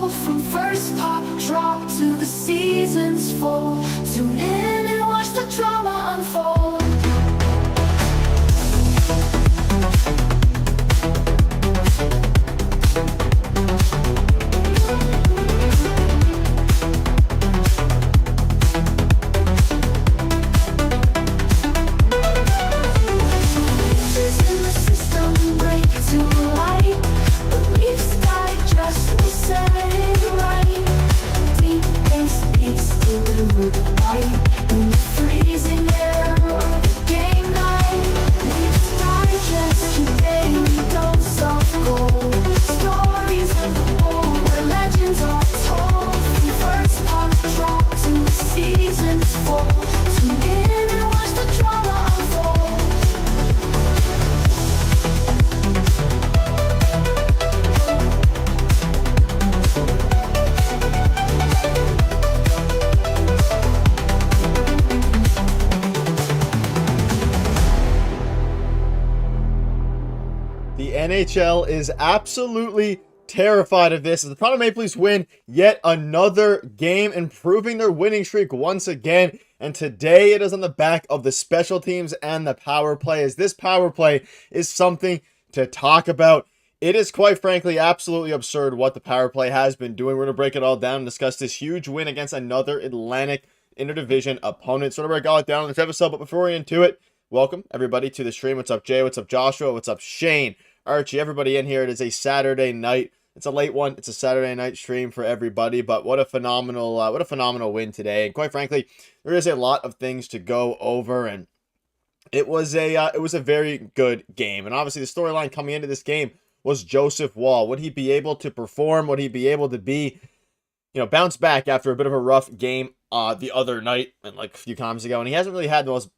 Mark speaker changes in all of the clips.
Speaker 1: unfold from first pop drop to the season's fall. Tune in and watch the drama unfold.
Speaker 2: The NHL is absolutely terrified of this as the Toronto Maple Leafs win yet another game, improving their winning streak once again. And today it is on the back of the special teams and the power play, as this power play is something to talk about. It is quite frankly absolutely absurd what the power play has been doing. We're going to break it all down and discuss this huge win against another Atlantic interdivision opponent. So to break all it down in this episode, but before we get into it, welcome everybody to the stream. What's up, Jay? What's up, Joshua? What's up, Shane? Archie, everybody in here. It is a Saturday night. It's a late one. It's a Saturday night stream for everybody, but what a phenomenal win today. And quite frankly, there is a lot of things to go over, and it was a very good game. And obviously, the storyline coming into this game was Joseph Woll. Would he be able to perform? Would he be able to be, bounce back after a bit of a rough game the other night and like a few times ago? And he hasn't really had the most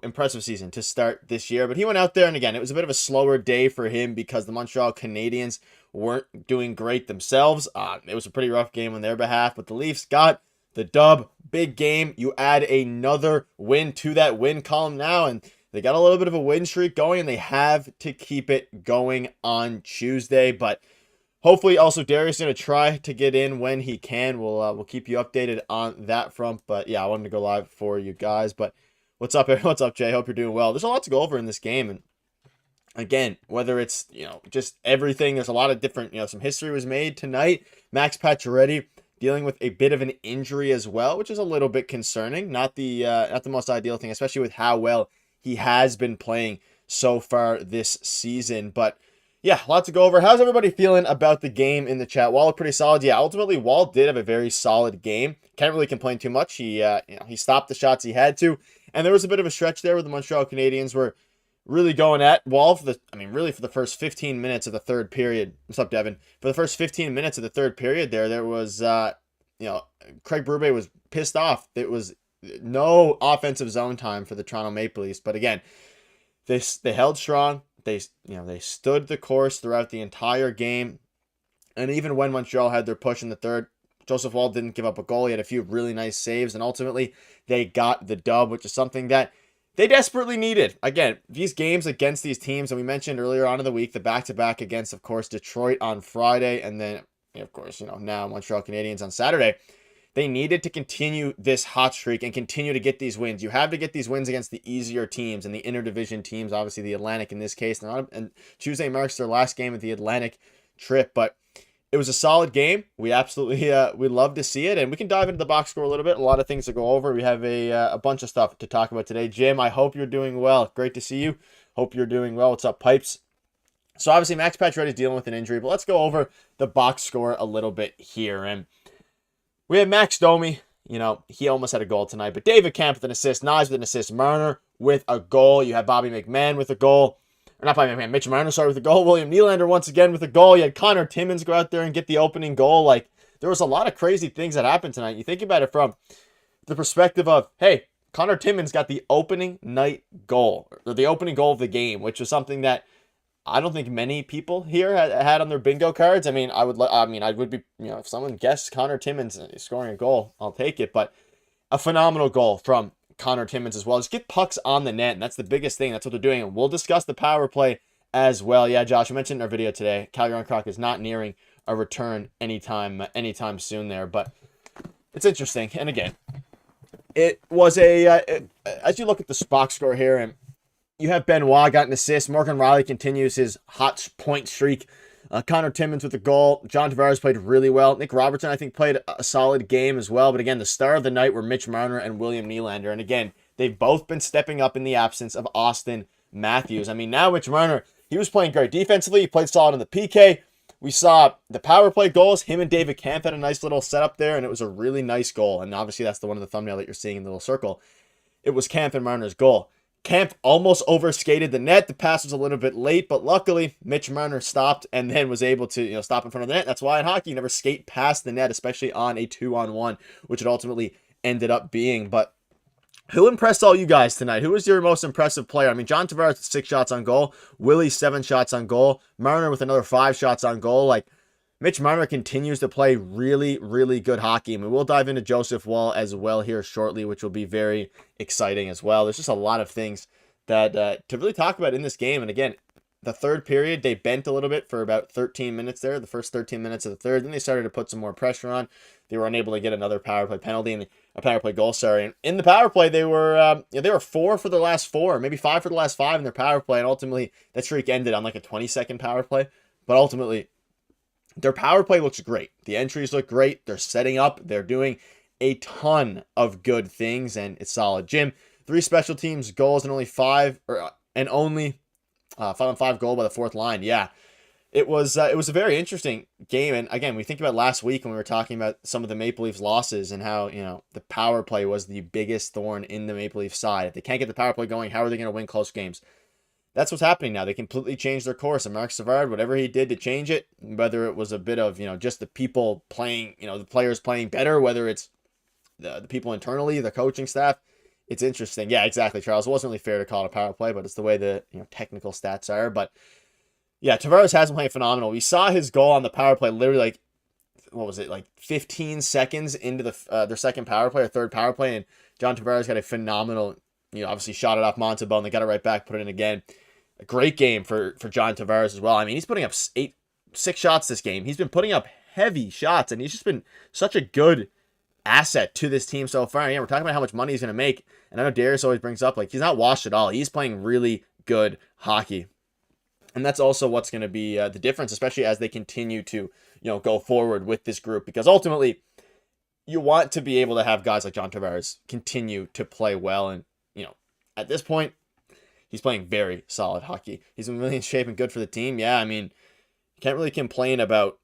Speaker 2: impressive season to start this year, but he went out there, and again, it was a bit of a slower day for him because the Montreal Canadiens weren't doing great themselves. It was a pretty rough game on their behalf, but the Leafs got the dub. Big game. You add another win to that win column now, and they got a little bit of a win streak going, and they have to keep it going on Tuesday, but hopefully also Darius is going to try to get in when he can. We'll keep you updated on that front, but yeah, I wanted to go live for you guys, but what's up, What's up, Jay? Hope you're doing well. There's a lot to go over in this game. And again, whether it's, just everything, there's a lot of different, some history was made tonight. Max Pacioretty dealing with a bit of an injury as well, which is a little bit concerning. Not the most ideal thing, especially with how well he has been playing so far this season. But yeah, a lot to go over. How's everybody feeling about the game in the chat? Woll pretty solid. Yeah, ultimately, Woll did have a very solid game. Can't really complain too much. He stopped the shots he had to. And there was a bit of a stretch there where the Montreal Canadiens were really going at Woll for the first 15 minutes of the third period. What's up, Devin? For the first 15 minutes of the third period there was, Craig Berube was pissed off. It was no offensive zone time for the Toronto Maple Leafs. But again, they held strong. They stood the course throughout the entire game. And even when Montreal had their push in the third, Joseph Woll didn't give up a goal. He had a few really nice saves, and ultimately they got the dub, which is something that they desperately needed. Again, these games against these teams, and we mentioned earlier on in the week, the back-to-back against, of course, Detroit on Friday, and then, of course, now Montreal Canadiens on Saturday. They needed to continue this hot streak and continue to get these wins. You have to get these wins against the easier teams and the interdivision teams, obviously the Atlantic in this case. And Tuesday marks their last game of the Atlantic trip, but it was a solid game. We absolutely we love to see it, and we can dive into the box score a little bit. A lot of things to go over. We have a bunch of stuff to talk about today. Jim, I hope you're doing well. Great to see you. Hope you're doing well. What's up, Pipes? So obviously Max Pacioretty is dealing with an injury, but let's go over the box score a little bit here. And we have Max Domi. He almost had a goal tonight, but David Kampf with an assist, Nyes with an assist, Marner with a goal. You have Bobby McMahon with a goal. Or not Bobby McMahon, Mitch Marner started with a goal. William Nylander once again with a goal. You had Connor Timmins go out there and get the opening goal. Like, there was a lot of crazy things that happened tonight. You think about it from the perspective of, hey, Connor Timmins got the opening night goal, or the opening goal of the game, which was something that I don't think many people here had on their bingo cards. I would be, if someone guessed Connor Timmins scoring a goal, I'll take it. But a phenomenal goal from Connor Timmins as well. Just get pucks on the net, and that's the biggest thing. That's what they're doing, and we'll discuss the power play as well. Yeah, Josh, I mentioned in our video today, Calgary Croc is not nearing a return anytime soon there. But it's interesting. And again, it was as you look at the box score here, and you have Benoit got an assist. Morgan Rielly continues his hot point streak. Connor Timmins with a goal. John Tavares played really well. Nick Robertson, I think, played a solid game as well. But again, the star of the night were Mitch Marner and William Nylander. And again, they've both been stepping up in the absence of Austin Matthews. I mean, now Mitch Marner, he was playing great defensively. He played solid in the PK. We saw the power play goals. Him and David Kampf had a nice little setup there, and it was a really nice goal. And obviously, that's the one in the thumbnail that you're seeing in the little circle. It was Kampf and Marner's goal. Kampf almost overskated the net. The pass was a little bit late, but luckily Mitch Marner stopped and then was able to stop in front of the net. That's why in hockey you never skate past the net, especially on a 2-on-1, which it ultimately ended up being. But who impressed all you guys tonight? Who was your most impressive player? I mean, John Tavares with 6 shots on goal, Willie 7 shots on goal, Marner with another 5 shots on goal. Like, Mitch Marner continues to play really, really good hockey. And we will dive into Joseph Woll as well here shortly, which will be very exciting as well. There's just a lot of things that to really talk about in this game. And again, the third period, they bent a little bit for about 13 minutes there, the first 13 minutes of the third. Then they started to put some more pressure on. They were unable to get another power play penalty and a power play goal, sorry. And in the power play, they were 4 for the last 4, maybe 5 for the last 5 in their power play. And ultimately, that streak ended on like a 20-second power play. But ultimately, their power play looks great. The entries look great. They're setting up. They're doing a ton of good things, and it's solid. Jim, 3 special teams goals and only 5 5-on-5 goal by the fourth line. Yeah, it was a very interesting game. And again, we think about last week when we were talking about some of the Maple Leafs losses and how the power play was the biggest thorn in the Maple Leafs side. If they can't get the power play going, how are they going to win close games? That's what's happening now. They completely changed their course. And Marc Savard, whatever he did to change it, whether it was a bit of, just the people playing, the players playing better, whether it's the people internally, the coaching staff, it's interesting. Yeah, exactly, Charles. It wasn't really fair to call it a power play, but it's the way the technical stats are. But yeah, Tavares has been playing phenomenal. We saw his goal on the power play literally 15 seconds into their second power play or third power play, and John Tavares got a phenomenal, obviously shot it off Montembeau, and they got it right back, put it in again. A great game for John Tavares as well. I mean, he's putting up 6 shots this game. He's been putting up heavy shots, and he's just been such a good asset to this team so far. Yeah, we're talking about how much money he's going to make, and I know Darius always brings up, he's not washed at all. He's playing really good hockey. And that's also what's going to be the difference, especially as they continue to, go forward with this group. Because ultimately, you want to be able to have guys like John Tavares continue to play well. And, at this point, he's playing very solid hockey. He's been really in shape and good for the team. Yeah, I mean, you can't really complain about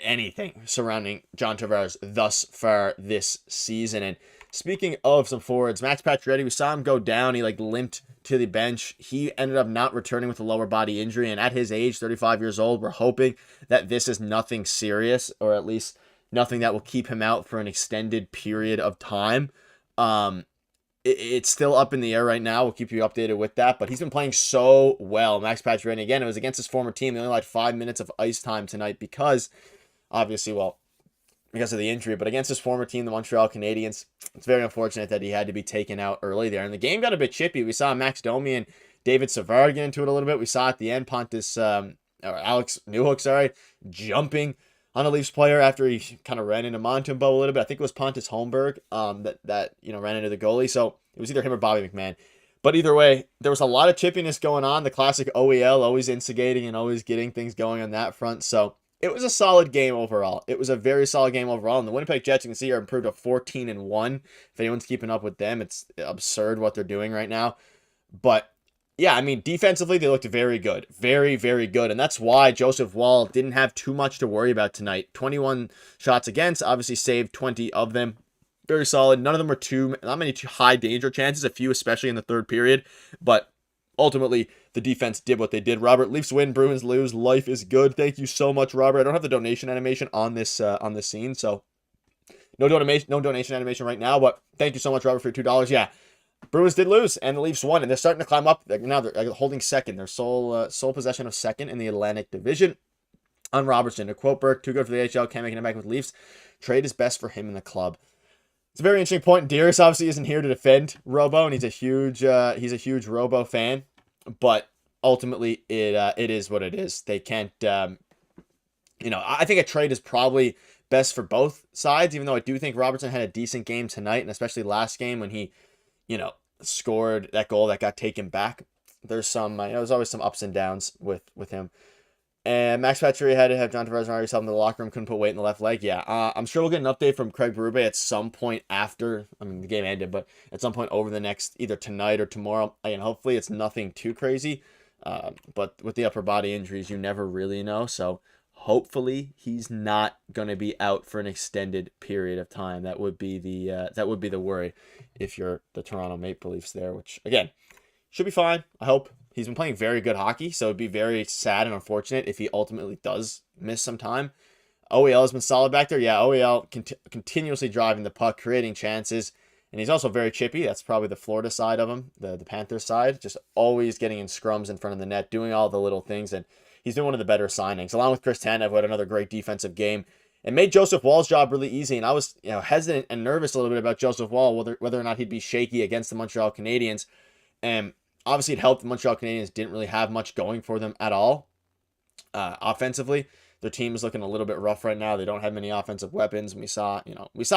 Speaker 2: anything surrounding John Tavares thus far this season. And speaking of some forwards, Max Pacioretty, we saw him go down. He limped to the bench. He ended up not returning with a lower body injury. And at his age, 35 years old, we're hoping that this is nothing serious, or at least nothing that will keep him out for an extended period of time. It's still up in the air right now. We'll keep you updated with that. But he's been playing so well. Max Pacioretty, again, it was against his former team. They only had 5 minutes of ice time tonight because, obviously, because of the injury. But against his former team, the Montreal Canadiens, it's very unfortunate that he had to be taken out early there. And the game got a bit chippy. We saw Max Domi and David Savard get into it a little bit. We saw at the end Alex Newhook, jumping on a Leafs player after he kind of ran into Montembeau a little bit. I think it was Pontus Holmberg that ran into the goalie. So it was either him or Bobby McMahon. But either way, there was a lot of chippiness going on. The classic OEL, always instigating and always getting things going on that front. So it was a solid game overall. It was a very solid game overall. And the Winnipeg Jets, you can see, are improved to 14-1. If anyone's keeping up with them, it's absurd what they're doing right now. But yeah, I mean, defensively, they looked very good. Very, very good. And that's why Joseph Woll didn't have too much to worry about tonight. 21 shots against, obviously saved 20 of them. Very solid. None of them were not many too high danger chances, a few especially in the third period. But ultimately, the defense did what they did. Robert, Leafs win, Bruins lose. Life is good. Thank you so much, Robert. I don't have the donation animation on this scene, so no donation animation right now. But thank you so much, Robert, for your $2. Yeah. Bruins did lose, and the Leafs won, and they're starting to climb up. Now they're holding second. Their sole possession of second in the Atlantic Division. On Robertson, to quote Burke, too good for the NHL, can't make it back with Leafs. Trade is best for him in the club. It's a very interesting point. Darius obviously isn't here to defend Robo, and he's a huge Robo fan. But ultimately, it is what it is. They can't I think a trade is probably best for both sides, even though I do think Robertson had a decent game tonight, and especially last game when he, scored that goal that got taken back. There's there's always some ups and downs with him. And Max Pacioretty had to have John Tavares already in the locker room, couldn't put weight in the left leg. Yeah, I'm sure we'll get an update from Craig Berube at some point after, the game ended, but at some point over the next, either tonight or tomorrow. Again, hopefully it's nothing too crazy. But with the upper body injuries, you never really know. So hopefully he's not going to be out for an extended period of time. That would be the worry if you're the Toronto Maple Leafs there, which again, should be fine. I hope. He's been playing very good hockey, so it'd be very sad and unfortunate if he ultimately does miss some time. OEL has been solid back there. Yeah, OEL continuously driving the puck, creating chances, and he's also very chippy. That's probably the Florida side of him, the Panthers side, just always getting in scrums in front of the net, doing all the little things, and he's doing one of the better signings, along with Chris Tanev, who had another great defensive game. It made Joseph Woll's job really easy, and I was hesitant and nervous a little bit about Joseph Woll, whether or not he'd be shaky against the Montreal Canadiens. And obviously, it helped the Montreal Canadiens didn't really have much going for them at all offensively. Their team is looking a little bit rough right now. They don't have many offensive weapons. And we saw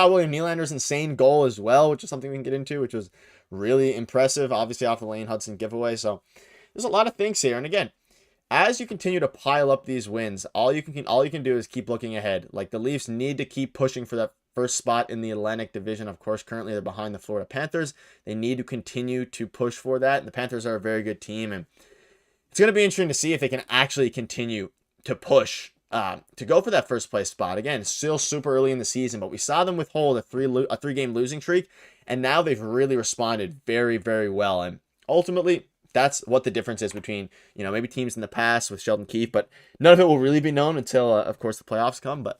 Speaker 2: William Nylander's insane goal as well, which is something we can get into, which was really impressive, obviously off the Lane Hudson giveaway. So there's a lot of things here. And again, as you continue to pile up these wins, all you can do is keep looking ahead. Like, the Leafs need to keep pushing for that first spot in the Atlantic Division. Of course, currently they're behind the Florida Panthers. They need to continue to push for that. And the Panthers are a very good team, and it's going to be interesting to see if they can actually continue to push to go for that first place spot. Again, it's still super early in the season, but we saw them withhold a three-game losing streak, and now they've really responded very, very well. And ultimately, that's what the difference is between, maybe teams in the past with Sheldon Keefe, but none of it will really be known until, of course, the playoffs come. But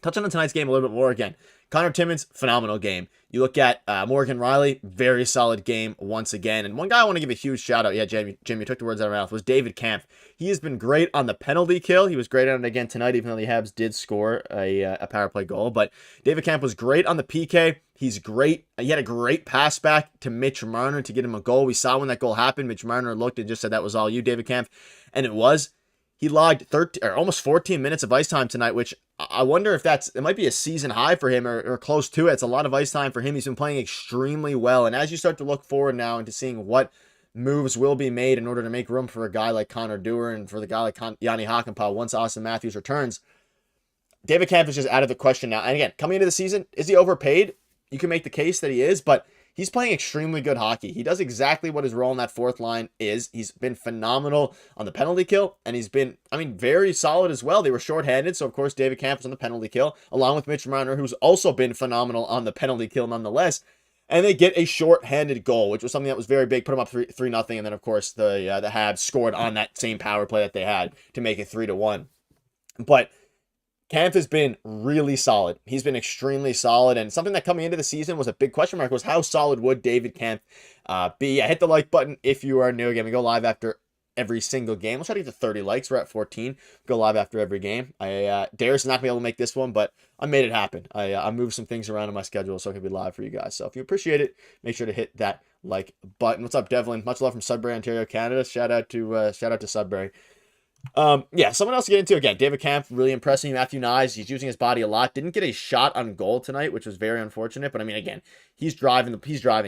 Speaker 2: touching on tonight's game a little bit more again. Connor Timmins, phenomenal game. You look at Morgan Rielly, very solid game once again. And one guy I want to give a huge shout out, Jim, you took the words out of my mouth, was David Kampf. He has been great on the penalty kill. He was great on it again tonight, even though the Habs did score a power play goal. But David Kampf was great on the PK. He's great. He had a great pass back to Mitch Marner to get him a goal. We saw when that goal happened, Mitch Marner looked and just said, "That was all you, David Kampf." And it was. He logged almost 14 minutes of ice time tonight, which I wonder if it might be a season high for him or close to it. It's a lot of ice time for him. He's been playing extremely well. And as you start to look forward now into seeing what moves will be made in order to make room for a guy like Connor Dewar and for the guy like Yanni Hakanpää once Austin Matthews returns, David Kampf is just out of the question now. And again, coming into the season, is he overpaid? You can make the case that he is, but he's playing extremely good hockey. He does exactly what his role in that fourth line is. He's been phenomenal on the penalty kill, and he's been, very solid as well. They were shorthanded, so of course David Kampf was on the penalty kill, along with Mitch Marner, who's also been phenomenal on the penalty kill nonetheless. And they get a shorthanded goal, which was something that was very big, put them up 3-0, and then of course the Habs scored on that same power play that they had to make it 3-1. But Kampf has been really solid. He's been extremely solid, and something that coming into the season was a big question mark was how solid would David Kampf be? Hit the like button if you are new. Again, we go live after every single game. We'll try to get to 30 likes. We're at 14. Go live after every game. Darius is not going to be able to make this one, but I made it happen. I moved some things around in my schedule so I can be live for you guys. So if you appreciate it, make sure to hit that like button. What's up, Devlin? Much love from Sudbury, Ontario, Canada. Shout out to Sudbury. Someone else to get into. Again, David Kampf, really impressing. Matthew Nyes, he's using his body a lot. Didn't get a shot on goal tonight, which was very unfortunate. But again, he's driving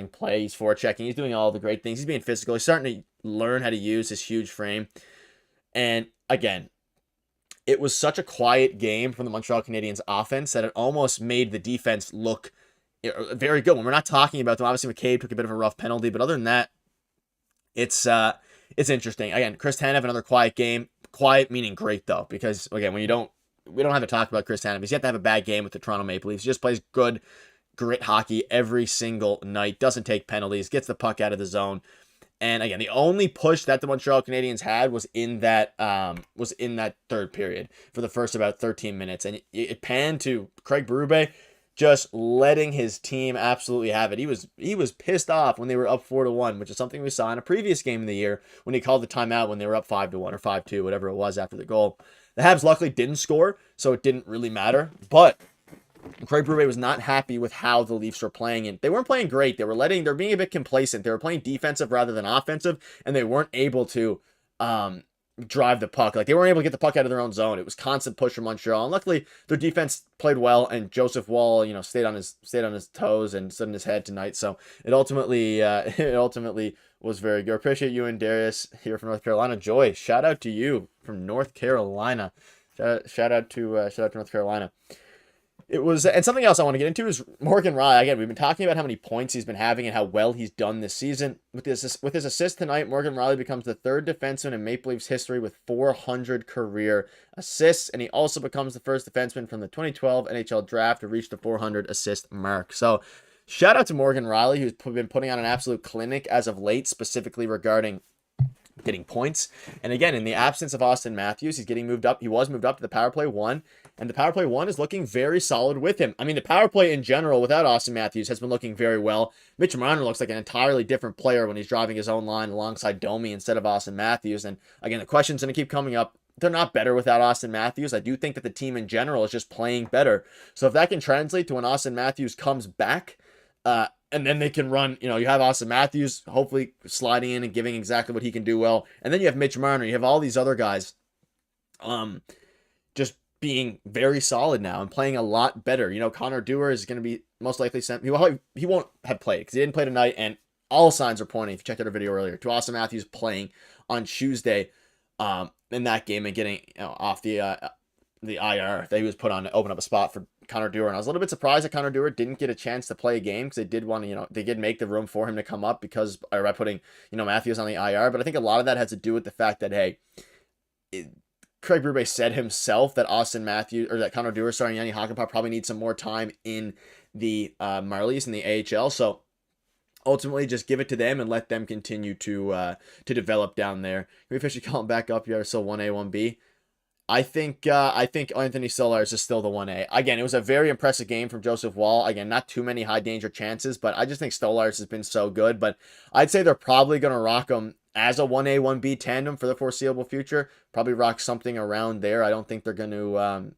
Speaker 2: play, he's forechecking, he's doing all the great things. He's being physical. He's starting to learn how to use his huge frame. And again, it was such a quiet game from the Montreal Canadiens offense that it almost made the defense look very good. When we're not talking about them, obviously McCabe took a bit of a rough penalty, but other than that, it's interesting. Again, Chris Tanev, another quiet game. Quiet meaning great, though, because, again, we don't have to talk about Chris Tanev. He's yet to have a bad game with the Toronto Maple Leafs. He just plays good, grit hockey every single night, doesn't take penalties, gets the puck out of the zone. And, again, the only push that the Montreal Canadiens had was in that third period for the first about 13 minutes. And it panned to Craig Berube just letting his team absolutely have it. He was pissed off when they were up 4-1, which is something we saw in a previous game of the year when he called the timeout when they were up 5-1 or 5-2, whatever it was after the goal. The Habs luckily didn't score, so it didn't really matter. But Craig Berube was not happy with how the Leafs were playing, and they weren't playing great. They're being a bit complacent. They were playing defensive rather than offensive, and they weren't able to drive the puck. Like, they weren't able to get the puck out of their own zone. It was constant push from Montreal, and luckily their defense played well, and Joseph Woll, stayed on his toes and stood in his head tonight. So it ultimately was very good. Appreciate you and Darius here from North Carolina. Joy, shout out to you from North Carolina. Shout out to North Carolina. It was, and something else I want to get into is Morgan Rielly. Again, we've been talking about how many points he's been having and how well he's done this season. With his assist tonight, Morgan Rielly becomes the third defenseman in Maple Leafs history with 400 career assists, and he also becomes the first defenseman from the 2012 NHL draft to reach the 400 assist mark. So, shout out to Morgan Rielly, who's been putting on an absolute clinic as of late, specifically regarding getting points. And again, in the absence of Austin Matthews, he's getting moved up. He was moved up to the power play 1, and the power play 1 is looking very solid with him. I mean, the power play in general without Austin Matthews has been looking very well. Mitch Marner looks like an entirely different player when he's driving his own line alongside Domi instead of Austin Matthews. And again, the question's going to keep coming up. They're not better without Austin Matthews. I do think that the team in general is just playing better. So if that can translate to when Austin Matthews comes back, and then they can run, you have Austin Matthews hopefully sliding in and giving exactly what he can do well. And then you have Mitch Marner. You have all these other guys just being very solid now and playing a lot better. Connor Dewar is going to be most likely sent. He won't have played because he didn't play tonight. And all signs are pointing, if you checked out our video earlier, to Austin Matthews playing on Tuesday in that game and getting off the IR that he was put on to open up a spot for Connor Dewar. And I was a little bit surprised that Connor Dewar didn't get a chance to play a game because they did want to, they did make the room for him to come up by putting, Matthews on the IR. But I think a lot of that has to do with the fact that, hey, Craig Berube said himself that Austin Matthews, or that Connor Dewar, Yanni Hakanpää probably needs some more time in the Marlies in the AHL. So ultimately, just give it to them and let them continue to develop down there. Can we officially call him back up here? So 1A, 1B. I think Anthony Stolarz is still the 1A. Again, it was a very impressive game from Joseph Woll. Again, not too many high danger chances, but I just think Stolarz has been so good. But I'd say they're probably going to rock him as a 1A, 1B tandem for the foreseeable future. Probably rock something around there. I don't think they're going to...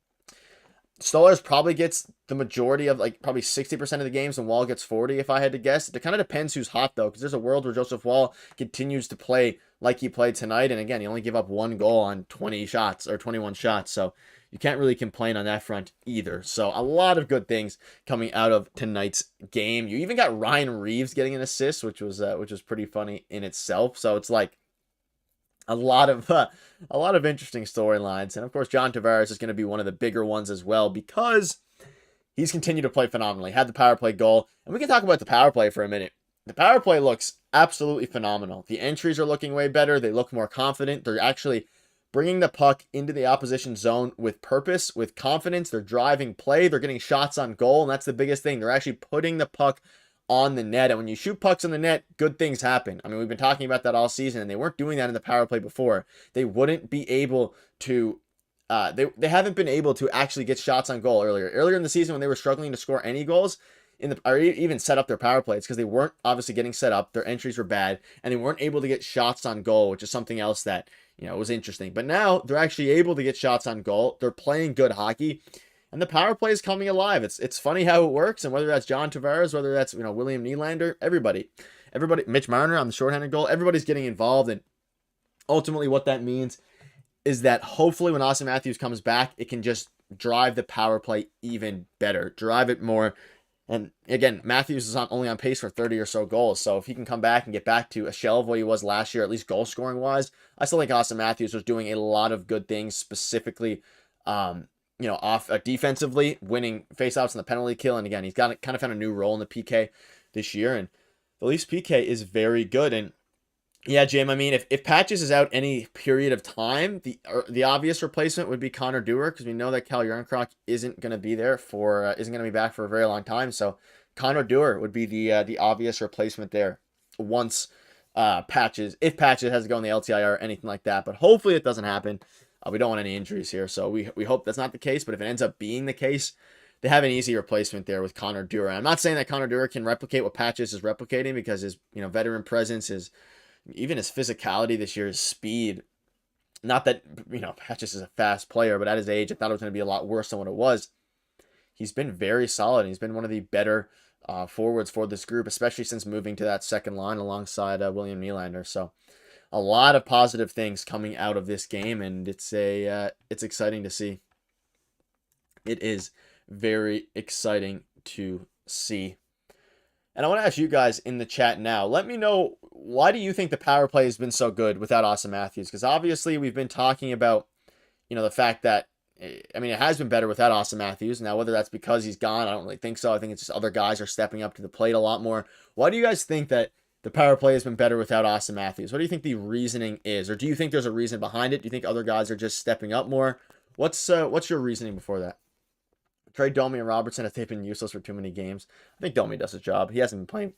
Speaker 2: Stolarz probably gets the majority of, probably 60% of the games, and Woll gets 40, if I had to guess. It kind of depends who's hot, though, because there's a world where Joseph Woll continues to play like he played tonight, and again, he only gave up 1 goal on 20 shots, or 21 shots, so you can't really complain on that front either. So a lot of good things coming out of tonight's game. You even got Ryan Reeves getting an assist, which was pretty funny in itself. So it's a lot of interesting storylines. And of course, John Tavares is going to be one of the bigger ones as well because he's continued to play phenomenally. Had the power play goal. And we can talk about the power play for a minute. The power play looks absolutely phenomenal. The entries are looking way better. They look more confident. They're actually bringing the puck into the opposition zone with purpose, with confidence. They're driving play. They're getting shots on goal. And that's the biggest thing. They're actually putting the puck on the net. And when you shoot pucks on the net, good things happen. I mean, we've been talking about that all season, and they weren't doing that in the power play before. They wouldn't be able to, they haven't been able to actually get shots on goal earlier. Earlier in the season when they were struggling to score any goals, or even set up their power plays, because they weren't obviously getting set up. Their entries were bad, and they weren't able to get shots on goal, which is something else that, was interesting. But now they're actually able to get shots on goal. They're playing good hockey. And the power play is coming alive. It's funny how it works, and whether that's John Tavares, whether that's William Nylander, everybody, Mitch Marner on the shorthanded goal, everybody's getting involved. And ultimately, what that means is that hopefully, when Austin Matthews comes back, it can just drive the power play even better, drive it more. And again, Matthews is only on pace for 30 or so goals. So if he can come back and get back to a shell of what he was last year, at least goal scoring wise, I still think Austin Matthews was doing a lot of good things, specifically. Off defensively, winning faceoffs in the penalty kill. And again, he's got kind of found a new role in the PK this year. And the Leafs PK is very good. And yeah, Jim, I mean, if Patches is out any period of time, the obvious replacement would be Connor Dewar, because we know that Cal Yarncroc isn't going to be there isn't going to be back for a very long time. So Connor Dewar would be the obvious replacement there once if Patches has to go in the LTIR or anything like that. But hopefully it doesn't happen. We don't want any injuries here, so we hope that's not the case. But if it ends up being the case, they have an easy replacement there with Connor Dewar. I'm not saying that Connor Dewar can replicate what Patches is replicating, because his veteran presence, even his physicality this year, his speed. Not that Patches is a fast player, but at his age, I thought it was going to be a lot worse than what it was. He's been very solid. He's been one of the better forwards for this group, especially since moving to that second line alongside William Nylander. So a lot of positive things coming out of this game, and it's exciting to see. It is very exciting to see. And I want to ask you guys in the chat now, let me know, why do you think the power play has been so good without Austin Matthews? Because obviously we've been talking about, the fact that, I mean, it has been better without Austin Matthews. Now, whether that's because he's gone, I don't really think so. I think it's just other guys are stepping up to the plate a lot more. Why do you guys think that the power play has been better without Austin Matthews? What do you think the reasoning is? Or do you think there's a reason behind it? Do you think other guys are just stepping up more? What's your reasoning before that? Trade Domi and Robertson if they've been useless for too many games. I think Domi does his job. He hasn't been playing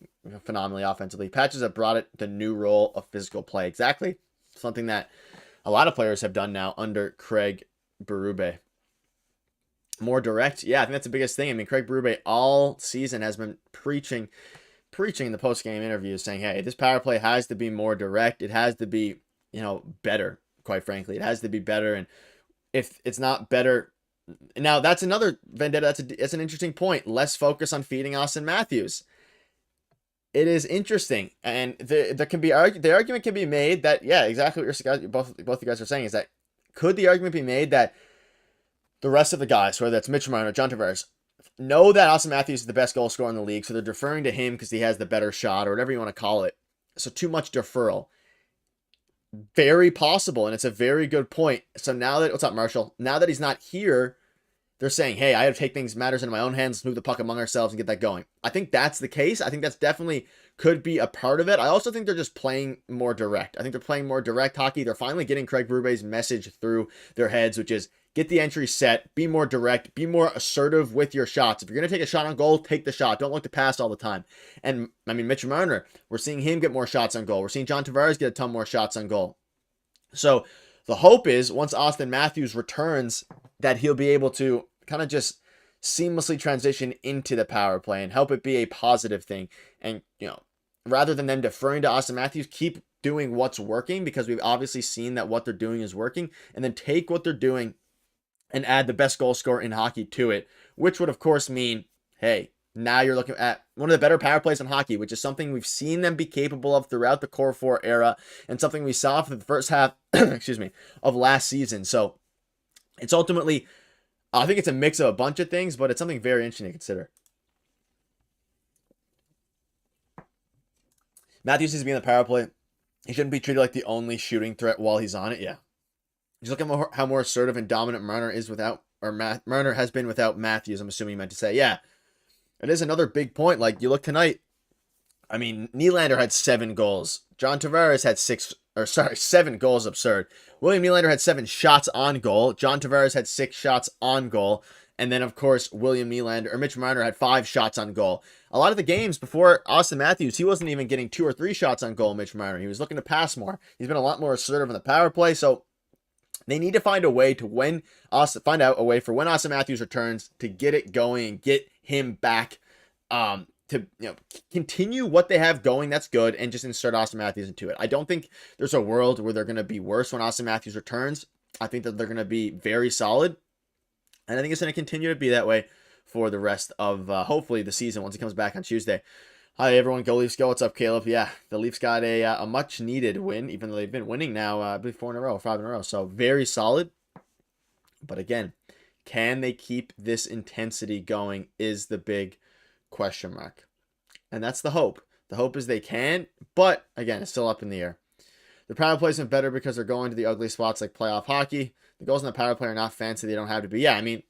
Speaker 2: phenomenally offensively. Patches have brought it the new role of physical play. Exactly. Something that a lot of players have done now under Craig Berube. More direct. Yeah, I think that's the biggest thing. I mean, Craig Berube all season has been preaching in the post-game interviews saying, hey, this power play has to be more direct. It has to be, better, quite frankly. It has to be better. And if it's not better... Now, that's another vendetta. That's an interesting point. Less focus on feeding Austin Matthews. It is interesting. And the argument can be made that, yeah, exactly what both you guys are saying is that, could the argument be made that the rest of the guys, whether that's Mitch Marner or John Tavares, know that Austin Matthews is the best goal scorer in the league, so they're deferring to him because he has the better shot or whatever you want to call it. So too much deferral. Very possible, and it's a very good point. So now that, what's up, Marshall? Now that he's not here, they're saying, hey, I have to take matters into my own hands, move the puck among ourselves, and get that going. I think that's the case. I think that's definitely could be a part of it. I also think they're just playing more direct. I think they're playing more direct hockey. They're finally getting Craig Berube's message through their heads, which is get the entry set, be more direct, be more assertive with your shots. If you're going to take a shot on goal, take the shot. Don't look to pass all the time. And, I mean, Mitch Marner, we're seeing him get more shots on goal. We're seeing John Tavares get a ton more shots on goal. So the hope is once Austin Matthews returns that he'll be able to kind of just seamlessly transition into the power play and help it be a positive thing. And, rather than them deferring to Austin Matthews, keep doing what's working, because we've obviously seen that what they're doing is working, and then take what they're doing and add the best goal scorer in hockey to it, which would of course mean, hey, now you're looking at one of the better power plays in hockey, which is something we've seen them be capable of throughout the Core 4 era and something we saw for the first half, of last season. So it's ultimately, I think it's a mix of a bunch of things, but it's something very interesting to consider. Matthews needs to be in the power play. He shouldn't be treated like the only shooting threat while he's on it. Yeah. Just look at how more assertive and dominant Marner is without, or Marner has been without Matthews. I'm assuming you meant to say, yeah. It is another big point. Like, you look tonight, I mean, Nylander had 7 goals. John Tavares had 7 goals, absurd. William Nylander had 7 shots on goal. John Tavares had 6 shots on goal. And then, of course, Mitch Marner had 5 shots on goal. A lot of the games before Austin Matthews, he wasn't even getting 2 or 3 shots on goal, Mitch Marner. He was looking to pass more. He's been a lot more assertive in the power play. So they need to find a way to when Austin Matthews returns to get it going and get him back to continue what they have going. That's good, and just insert Austin Matthews into it. I don't think there's a world where they're going to be worse when Austin Matthews returns. I think that they're going to be very solid, and I think it's going to continue to be that way for the rest of hopefully the season once he comes back on Tuesday. Hi everyone, go Leafs go. What's up, Caleb? Yeah, the Leafs got a much needed win, even though they've been winning now, I believe 5 in a row. So very solid. But again, can they keep this intensity going is the big question mark. And that's the hope. The hope is they can, but again, it's still up in the air. The power play isn't better because they're going to the ugly spots like playoff hockey. The goals in the power play are not fancy. They don't have to be. Yeah, I mean,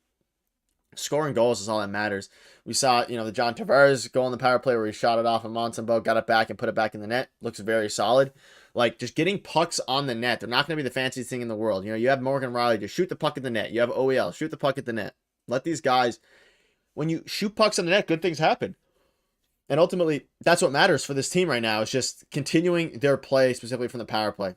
Speaker 2: scoring goals is all that matters. We saw, the John Tavares goal in the power play where he shot it off a Montembeault, got it back and put it back in the net. Looks very solid. Like, just getting pucks on the net. They're not going to be the fanciest thing in the world. You have Morgan Rielly, just shoot the puck at the net. You have OEL, shoot the puck at the net. Let these guys, when you shoot pucks on the net, good things happen. And ultimately, that's what matters for this team right now, is just continuing their play, specifically from the power play.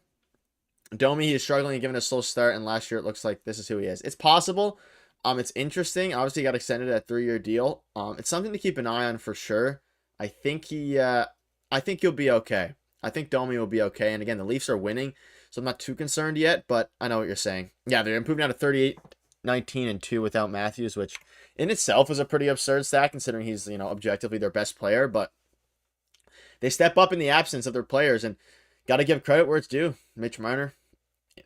Speaker 2: Domi, he is struggling and giving a slow start, and last year it looks like this is who he is. It's possible. It's interesting. Obviously, he got extended at a 3-year deal. It's something to keep an eye on for sure. I think he'll be okay. I think Domi will be okay. And again, the Leafs are winning, so I'm not too concerned yet, but I know what you're saying. Yeah, they're improving out of 38, 19, and 2 without Matthews, which in itself is a pretty absurd stat considering he's, objectively their best player, but they step up in the absence of their players. And got to give credit where it's due. Mitch Marner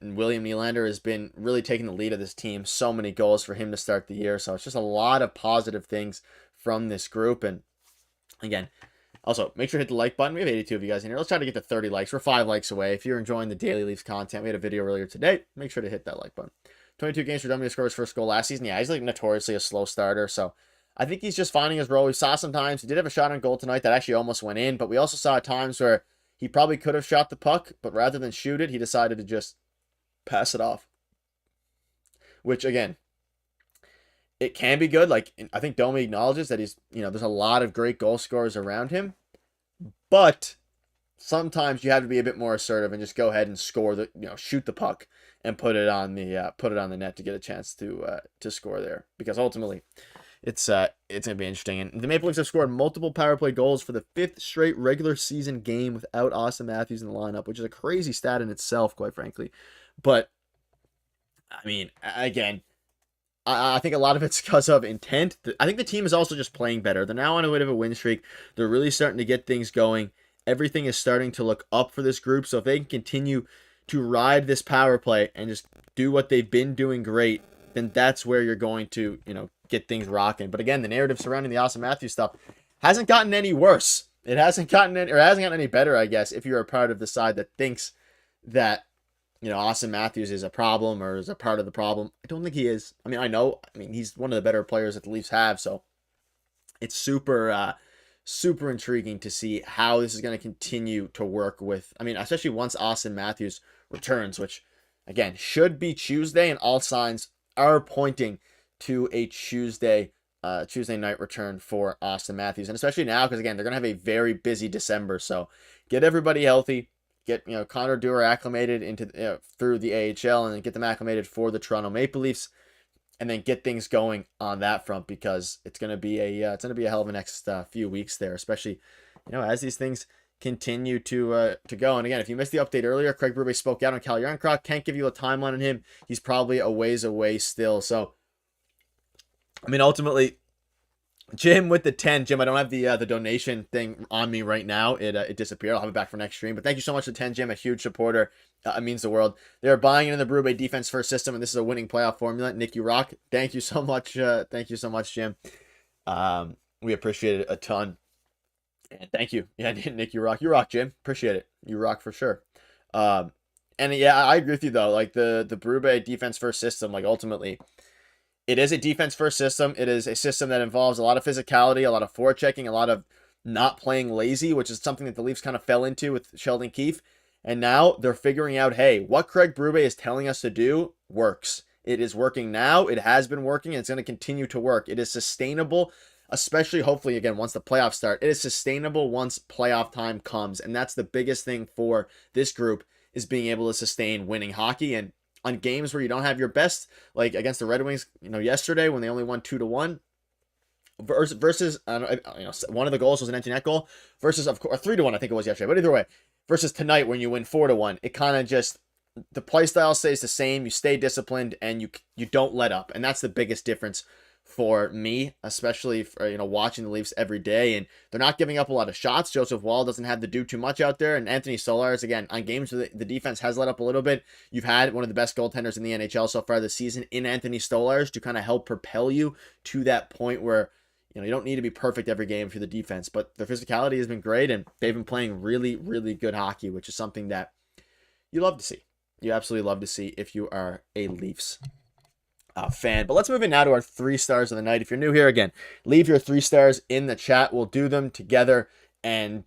Speaker 2: and William Nylander has been really taking the lead of this team. So many goals for him to start the year. So it's just a lot of positive things from this group. And again, also, make sure to hit the like button. We have 82 of you guys in here. Let's try to get to 30 likes. We're 5 likes away. If you're enjoying the Daily Leafs content, we had a video earlier today. Make sure to hit that like button. 22 games for Domingues to score his first goal last season. Yeah, he's like notoriously a slow starter. So I think he's just finding his role. We saw sometimes he did have a shot on goal tonight that actually almost went in. But we also saw times where he probably could have shot the puck. But rather than shoot it, he decided to just pass it off. Which, again, it can be good. Like, I think Domi acknowledges that he's, there's a lot of great goal scorers around him. But sometimes you have to be a bit more assertive and just go ahead and score shoot the puck and put it on the net to get a chance to score there, because ultimately it's gonna be interesting. And the Maple Leafs have scored multiple power play goals for the 5th straight regular season game without Austin Matthews in the lineup, which is a crazy stat in itself, quite frankly. But I mean, again, I think a lot of it's because of intent. I think the team is also just playing better. They're now on a bit of a win streak. They're really starting to get things going. Everything is starting to look up for this group. So if they can continue to ride this power play and just do what they've been doing great, then that's where you're going to, get things rocking. But again, the narrative surrounding the Austin Matthews stuff hasn't gotten any worse. It hasn't gotten any better, I guess, if you're a part of the side that thinks that, Austin Matthews is a problem or is a part of the problem. I don't think he is. I mean, he's one of the better players that the Leafs have. So it's super intriguing to see how this is going to continue to work with, especially once Austin Matthews returns, which again should be Tuesday, and all signs are pointing to a Tuesday night return for Austin Matthews. And especially now, because again, they're going to have a very busy December. So get everybody healthy. Get Connor Dewar acclimated into through the AHL, and then get them acclimated for the Toronto Maple Leafs, and then get things going on that front, because it's gonna be a hell of a next few weeks there, especially as these things continue to go. And again, if you missed the update earlier, Craig Berube spoke out on Cal Yarncroc. Can't give you a timeline on him. He's probably a ways away still. So ultimately, Jim with the 10. Jim, I don't have the donation thing on me right now. It disappeared. I'll have it back for next stream. But thank you so much to 10, Jim, a huge supporter. It means the world. They are buying into the Berube defense first system, and this is a winning playoff formula. Nick, you rock. Thank you so much. Thank you so much, Jim. We appreciate it a ton. And thank you. Yeah, Nick, you rock. You rock, Jim. Appreciate it. You rock for sure. And yeah, I agree with you though. Like the Berube defense first system, like ultimately, it is a defense-first system. It is a system that involves a lot of physicality, a lot of forechecking, a lot of not playing lazy, which is something that the Leafs kind of fell into with Sheldon Keefe. And now they're figuring out, hey, what Craig Berube is telling us to do works. It is working now. It has been working, and it's going to continue to work. It is sustainable, especially, hopefully, again, once the playoffs start. It is sustainable once playoff time comes, and that's the biggest thing for this group, is being able to sustain winning hockey. And on games where you don't have your best, like against the Red Wings, yesterday when they only won 2-1, versus one of the goals was an empty net goal, versus of course 3-1, I think it was yesterday, but either way, versus tonight when you win 4-1, it kind of just, the play style stays the same. You stay disciplined and you don't let up, and that's the biggest difference for me, especially for, watching the Leafs every day. And they're not giving up a lot of shots. Joseph Woll doesn't have to do too much out there, and Anthony Stolarz, again, on games where the defense has let up a little bit, you've had one of the best goaltenders in the NHL so far this season in Anthony Stolarz to kind of help propel you to that point where you don't need to be perfect every game for the defense, but their physicality has been great, and they've been playing really, really good hockey, which is something that you love to see. You absolutely love to see if you are a Leafs fan. But let's move in now to our 3 stars of the night. If you're new here, again, leave your 3 stars in the chat. We'll do them together. And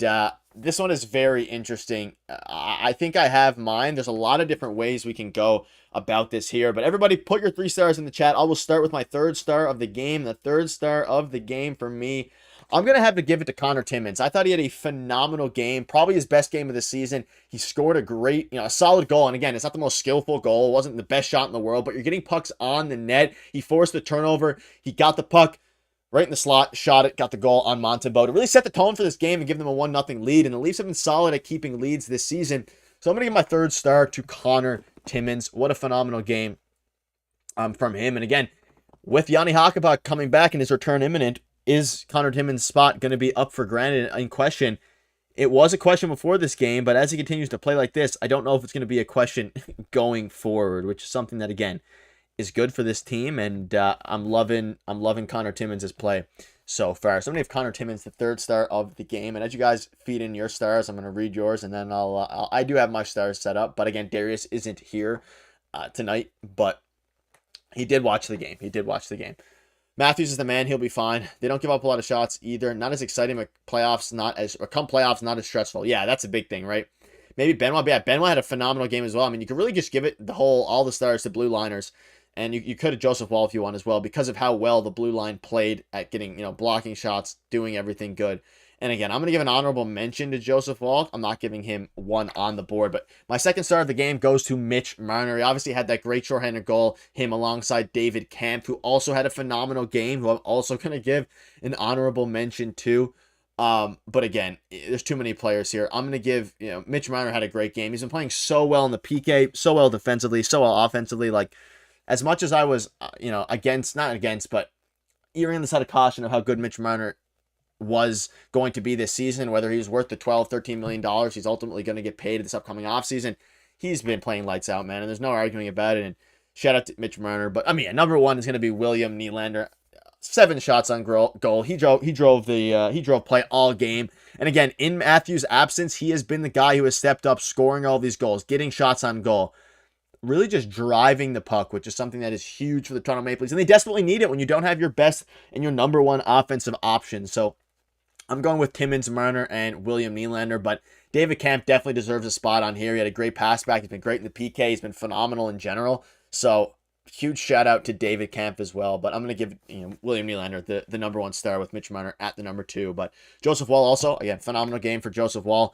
Speaker 2: this one is very interesting. I think I have mine. There's a lot of different ways we can go about this here. But everybody put your 3 stars in the chat. I will start with my 3rd star of the game. The 3rd star of the game for me, I'm going to have to give it to Connor Timmins. I thought he had a phenomenal game, probably his best game of the season. He scored a great, a solid goal. And again, it's not the most skillful goal. It wasn't the best shot in the world, but you're getting pucks on the net. He forced the turnover. He got the puck right in the slot, shot it, got the goal on Montembeault to really set the tone for this game and give them a 1-0 lead. And the Leafs have been solid at keeping leads this season. So I'm going to give my 3rd star to Connor Timmins. What a phenomenal game from him. And again, with Yanni Hakanpää coming back and his return imminent, is Connor Timmins' spot going to be up for granted in question? It was a question before this game, but as he continues to play like this, I don't know if it's going to be a question going forward, which is something that, again, is good for this team, and I'm loving Connor Timmins' play so far. So I'm going to give Connor Timmins the 3rd star of the game, and as you guys feed in your stars, I'm going to read yours, and then I do have my stars set up, but again, Darius isn't here tonight, but he did watch the game. Matthews is the man. He'll be fine. They don't give up a lot of shots either. Not as exciting, but come playoffs, not as stressful. Yeah, that's a big thing, right? Maybe Benoit. Yeah, Benoit had a phenomenal game as well. I mean, you could really just give it all the stars to blue liners. And you could have Joseph Woll if you want as well, because of how well the blue line played at getting, blocking shots, doing everything good. And again, I'm going to give an honorable mention to Joseph Woll. I'm not giving him one on the board, but my 2nd star of the game goes to Mitch Marner. He obviously had that great shorthanded goal, him alongside David Kampf, who also had a phenomenal game, who I'm also going to give an honorable mention to. But again, there's too many players here. I'm going to give, Mitch Marner had a great game. He's been playing so well in the PK, so well defensively, so well offensively. Like, as much as I was, but erring on the side of caution of how good Mitch Marner was going to be this season, whether he's worth the $13 million he's ultimately going to get paid this upcoming offseason, he's been playing lights out, man, and there's no arguing about it. And shout out to Mitch Marner. But I mean, number 1 is going to be William Nylander. 7 shots on goal. He drove play all game. And again, in Matthews' absence, he has been the guy who has stepped up, scoring all these goals, getting shots on goal, really just driving the puck, which is something that is huge for the Toronto Maple Leafs. And they desperately need it when you don't have your best and your number 1 offensive option. So I'm going with Timmins, Marner, and William Nylander, but David Kampf definitely deserves a spot on here. He had a great pass back. He's been great in the PK. He's been phenomenal in general. So huge shout out to David Kampf as well. But I'm going to give William Nylander the number 1 star with Mitch Marner at the number 2. But Joseph Woll also, again, phenomenal game for Joseph Woll.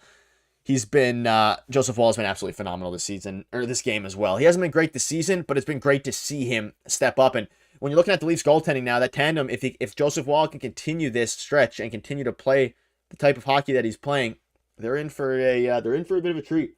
Speaker 2: Joseph Woll has been absolutely phenomenal this season, or this game as well. He hasn't been great this season, but it's been great to see him step up. And when you're looking at the Leafs goaltending now, that tandem, if Joseph Woll can continue this stretch and continue to play the type of hockey that he's playing, they're in for a bit of a treat.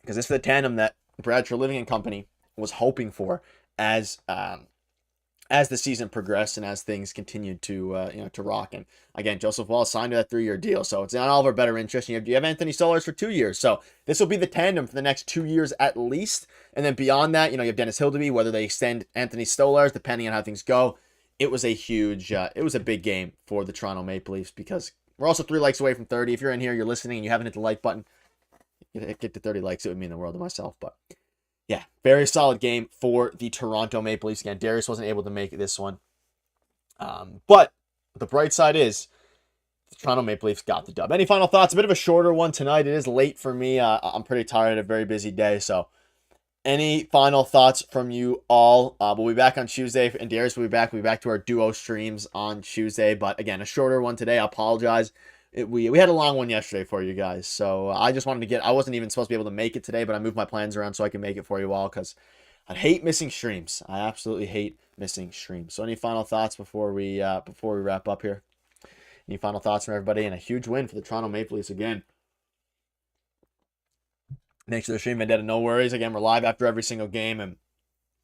Speaker 2: Because this is the tandem that Brad Treliving and company was hoping for as the season progressed and as things continued to rock. And again, Joseph Woll signed to that 3-year deal, so it's in all of our better interest. You have Anthony Stolarz for 2 years, so this will be the tandem for the next 2 years at least. And then beyond that, you have Dennis Hildeby, whether they extend Anthony Stolarz, depending on how things go. It was a big game for the Toronto Maple Leafs, because we're also 3 likes away from 30. If you're in here, you're listening, and you haven't hit the like button, get to 30 likes. It would mean the world to myself. But yeah, very solid game for the Toronto Maple Leafs. Again, Darius wasn't able to make this one. But the bright side is the Toronto Maple Leafs got the dub. Any final thoughts? A bit of a shorter one tonight. It is late for me. I'm pretty tired. A very busy day. So any final thoughts from you all? We'll be back on Tuesday, and Darius will be back. We'll be back to our duo streams on Tuesday. But again, a shorter one today. I apologize. We had a long one yesterday for you guys, so I just wanted to I wasn't even supposed to be able to make it today, but I moved my plans around so I can make it for you all, because I hate missing streams. I absolutely hate missing streams. So any final thoughts before we wrap up here? Any final thoughts from everybody? And a huge win for the Toronto Maple Leafs again. Thanks to the stream, Vendetta. No worries. Again, we're live after every single game, and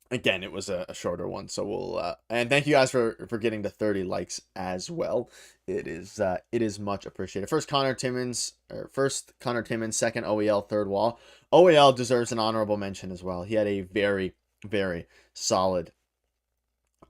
Speaker 2: again, it was a shorter one, so we'll and thank you guys for getting to 30 likes as well. It is much appreciated. First Connor Timmins, second OEL, third Woll. OEL deserves an honorable mention as well. He had a very, very solid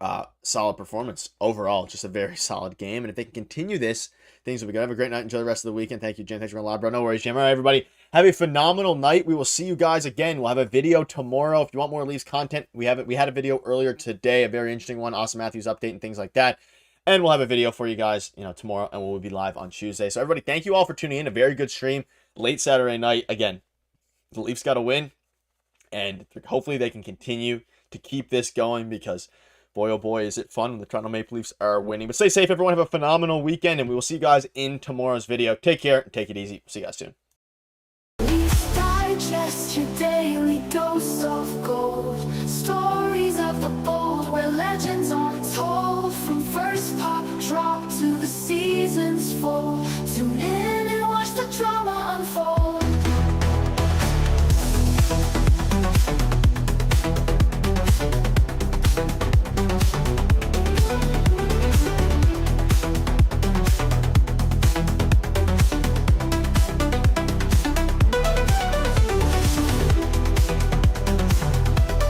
Speaker 2: performance overall. Just a very solid game, and if they can continue this, things will be good. Have a great night. Enjoy the rest of the weekend. Thank you, Jim. Thanks for being live, bro. No worries, Jim. All right, everybody. Have a phenomenal night. We will see you guys again. We'll have a video tomorrow. If you want more Leafs content, we had a video earlier today, a very interesting one, Austin Matthews update and things like that. And we'll have a video for you guys, tomorrow, and we'll be live on Tuesday. So everybody, thank you all for tuning in. A very good stream late Saturday night. Again, the Leafs got to win, and hopefully they can continue to keep this going, because boy, oh boy, is it fun when the Toronto Maple Leafs are winning. But stay safe, everyone. Have a phenomenal weekend, and we will see you guys in tomorrow's video. Take care and take it easy. See you guys soon.
Speaker 1: Digest your daily dose of gold. Stories of the bold where legends are told. From first pop drop to the season's full. To